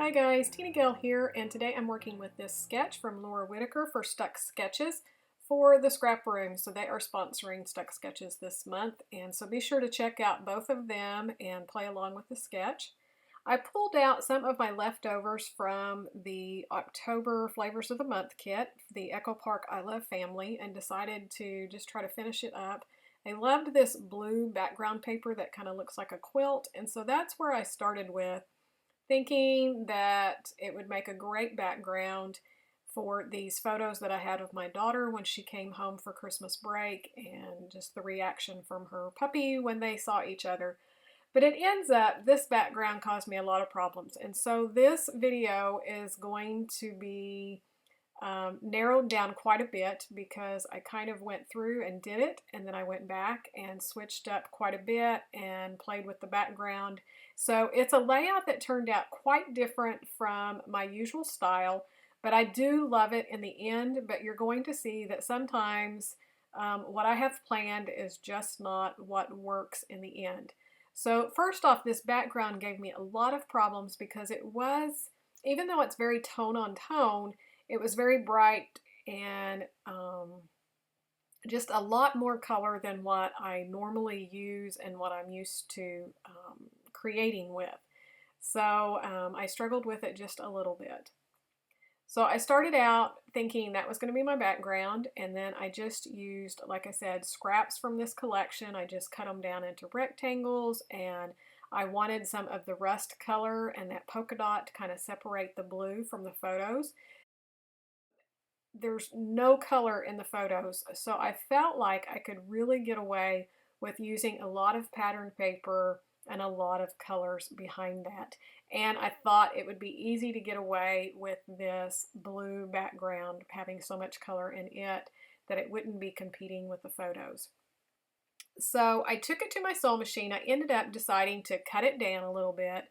Hi guys, TinaGale here, and today I'm working with this sketch from Laura Whitaker for StuckSketches for the ScrapRoom. So they are sponsoring StuckSketches this month, and so be sure to check out both of them and play along with the sketch. I pulled out some of my leftovers from the October Flavors of the Month kit, the Echo Park I Love family, and decided to just try to finish it up. I loved this blue background paper that kind of looks like a quilt, and so that's where I started with, thinking that it would make a great background for these photos that I had of my daughter when she came home for Christmas break and just the reaction from her puppy when they saw each other. But it ends up, this background caused me a lot of problems. And so this video is going to be narrowed down quite a bit because I kind of went through and did it, and then I went back and switched up quite a bit and played with the background. So it's a layout that turned out quite different from my usual style, but I do love it in the end. But you're going to see that sometimes what I have planned is just not what works in the end. So first off, this background gave me a lot of problems because it was, even though it's very tone on tone, it was very bright and just a lot more color than what I normally use and what I'm used to creating with. So I struggled with it just a little bit. So I started out thinking that was going to be my background, and then I just used, like I said, scraps from this collection. I just cut them down into rectangles, and I wanted some of the rust color and that polka dot to kind of separate the blue from the photos. There's no color in the photos, so I felt like I could really get away with using a lot of pattern paper and a lot of colors behind that. And I thought it would be easy to get away with this blue background having so much color in it that it wouldn't be competing with the photos. So I took it to my sewing machine. I ended up deciding to cut it down a little bit,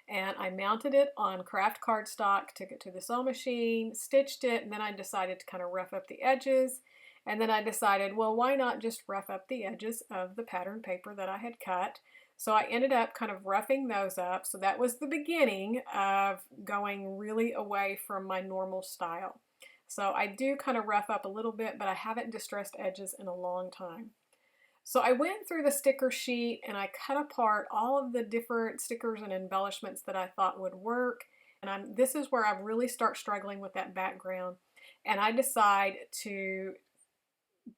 and I mounted it on craft cardstock, took it to the sewing machine, stitched it, and then I decided to kind of rough up the edges. And then I decided, well, why not just rough up the edges of the pattern paper that I had cut? So I ended up kind of roughing those up. So that was the beginning of going really away from my normal style. So I do kind of rough up a little bit, but I haven't distressed edges in a long time. So I went through the sticker sheet and I cut apart all of the different stickers and embellishments that I thought would work. And this is where I really start struggling with that background. And I decide to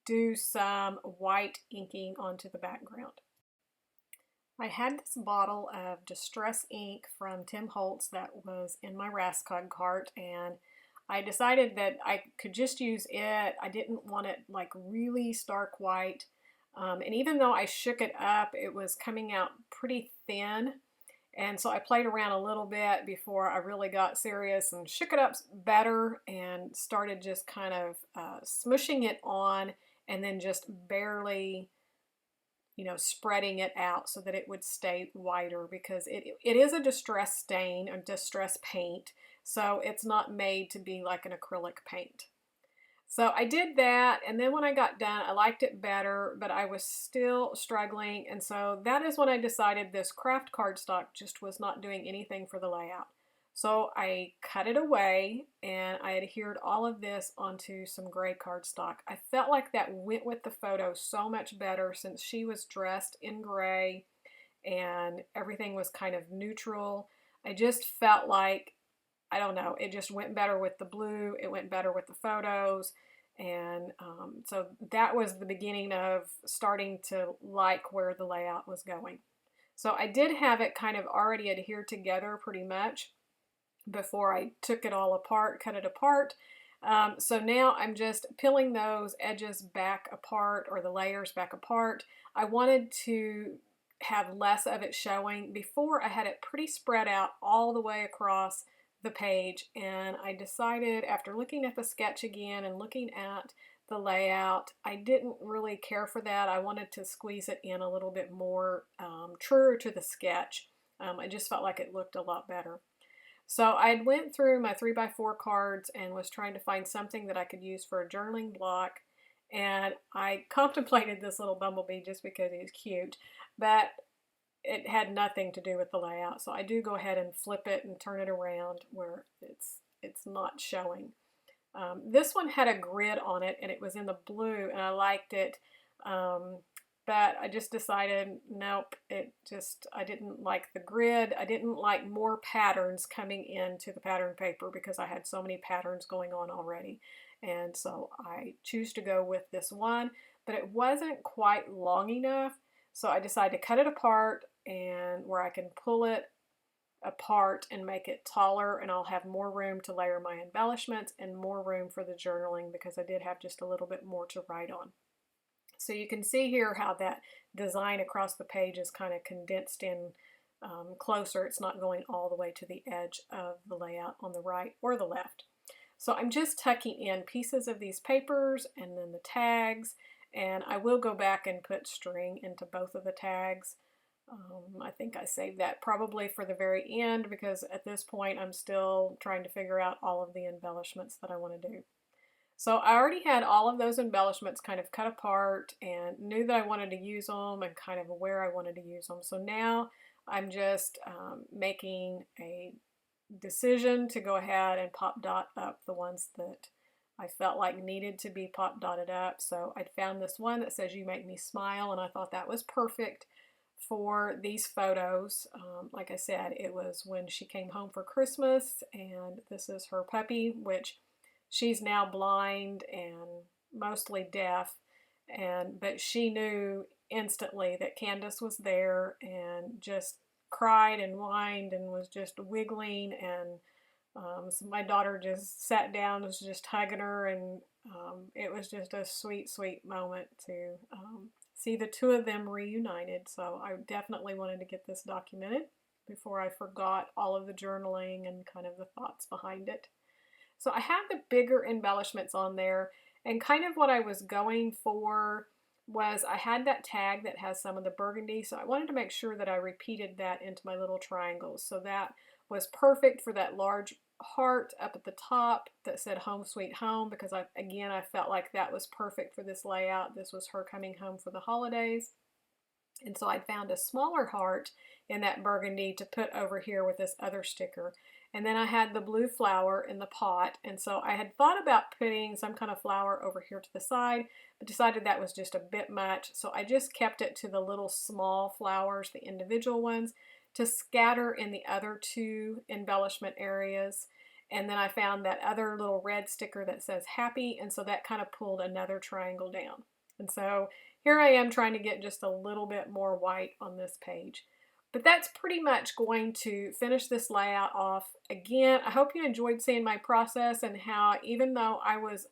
do some white inking onto the background. I had this bottle of Distress ink from Tim Holtz that was in my Rascog cart, and I decided that I could just use it. I didn't want it like really stark white. And even though I shook it up, it was coming out pretty thin. And so I played around a little bit before I really got serious and shook it up better and started just kind of smushing it on and then just barely, spreading it out so that it would stay whiter, because it is a distress stain, a distress paint, so it's not made to be like an acrylic paint. So I did that, and then when I got done, I liked it better, but I was still struggling, and so that is when I decided this craft cardstock just was not doing anything for the layout. So I cut it away, and I adhered all of this onto some gray cardstock. I felt like that went with the photo so much better since she was dressed in gray and everything was kind of neutral. I just felt like, I don't know, it just went better with the blue, it went better with the photos, and so that was the beginning of starting to like where the layout was going. So I did have it kind of already adhered together pretty much before I took it all apart, cut it apart. So now I'm just peeling those edges back apart, or the layers back apart. I wanted to have less of it showing. Before, I had it pretty spread out all the way across the page, and I decided, after looking at the sketch again and looking at the layout, I didn't really care for that. I wanted to squeeze it in a little bit more truer to the sketch. I just felt like it looked a lot better. So I went through my 3x4 cards and was trying to find something that I could use for a journaling block, and I contemplated this little bumblebee just because he's cute, but it had nothing to do with the layout. So I do go ahead and flip it and turn it around where it's not showing. This one had a grid on it and it was in the blue and I liked it. But I just decided, nope, I didn't like the grid. I didn't like more patterns coming into the pattern paper because I had so many patterns going on already. And so I choose to go with this one, but it wasn't quite long enough. So I decided to cut it apart and where I can pull it apart and make it taller, and I'll have more room to layer my embellishments and more room for the journaling because I did have just a little bit more to write on. So you can see here how that design across the page is kind of condensed in closer. It's not going all the way to the edge of the layout on the right or the left. So I'm just tucking in pieces of these papers and then the tags, and I will go back and put string into both of the tags. I think I saved that probably for the very end because at this point I'm still trying to figure out all of the embellishments that I want to do. So I already had all of those embellishments kind of cut apart and knew that I wanted to use them and kind of where I wanted to use them. So now I'm just making a decision to go ahead and pop dot up the ones that I felt like needed to be pop dotted up. So I found this one that says "You Make Me Smile," and I thought that was perfect for these photos. Like I said, it was when she came home for Christmas, and this is her puppy, which she's now blind and mostly deaf, but she knew instantly that Candace was there and just cried and whined and was just wiggling, and so my daughter just sat down, was just hugging her, and it was just a sweet, sweet moment to see the two of them reunited. So I definitely wanted to get this documented before I forgot all of the journaling and kind of the thoughts behind it. So I have the bigger embellishments on there, and kind of what I was going for was I had that tag that has some of the burgundy, so I wanted to make sure that I repeated that into my little triangles. So that was perfect for that large heart up at the top that said "Home Sweet Home," because I felt like that was perfect for this layout. This was her coming home for the holidays. And so I found a smaller heart in that burgundy to put over here with this other sticker. And then I had the blue flower in the pot. And so I had thought about putting some kind of flower over here to the side, but decided that was just a bit much. So I just kept it to the little small flowers, the individual ones, to scatter in the other two embellishment areas. And then I found that other little red sticker that says "Happy," and so that kind of pulled another triangle down. And so here I am trying to get just a little bit more white on this page. But that's pretty much going to finish this layout off. Again, I hope you enjoyed seeing my process and how, even though I was,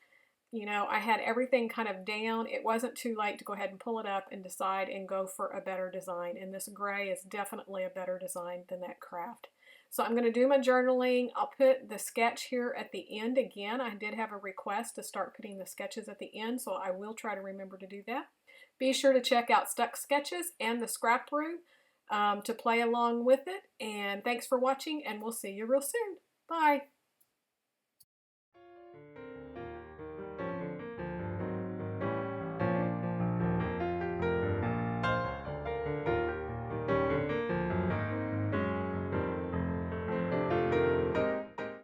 I had everything kind of down, it wasn't too late to go ahead and pull it up and decide and go for a better design. And this gray is definitely a better design than that craft. So I'm going to do my journaling. I'll put the sketch here at the end again. I did have a request to start putting the sketches at the end, so I will try to remember to do that. Be sure to check out StuckSketches and the ScrapRoom to play along with it. And thanks for watching, and we'll see you real soon. Bye.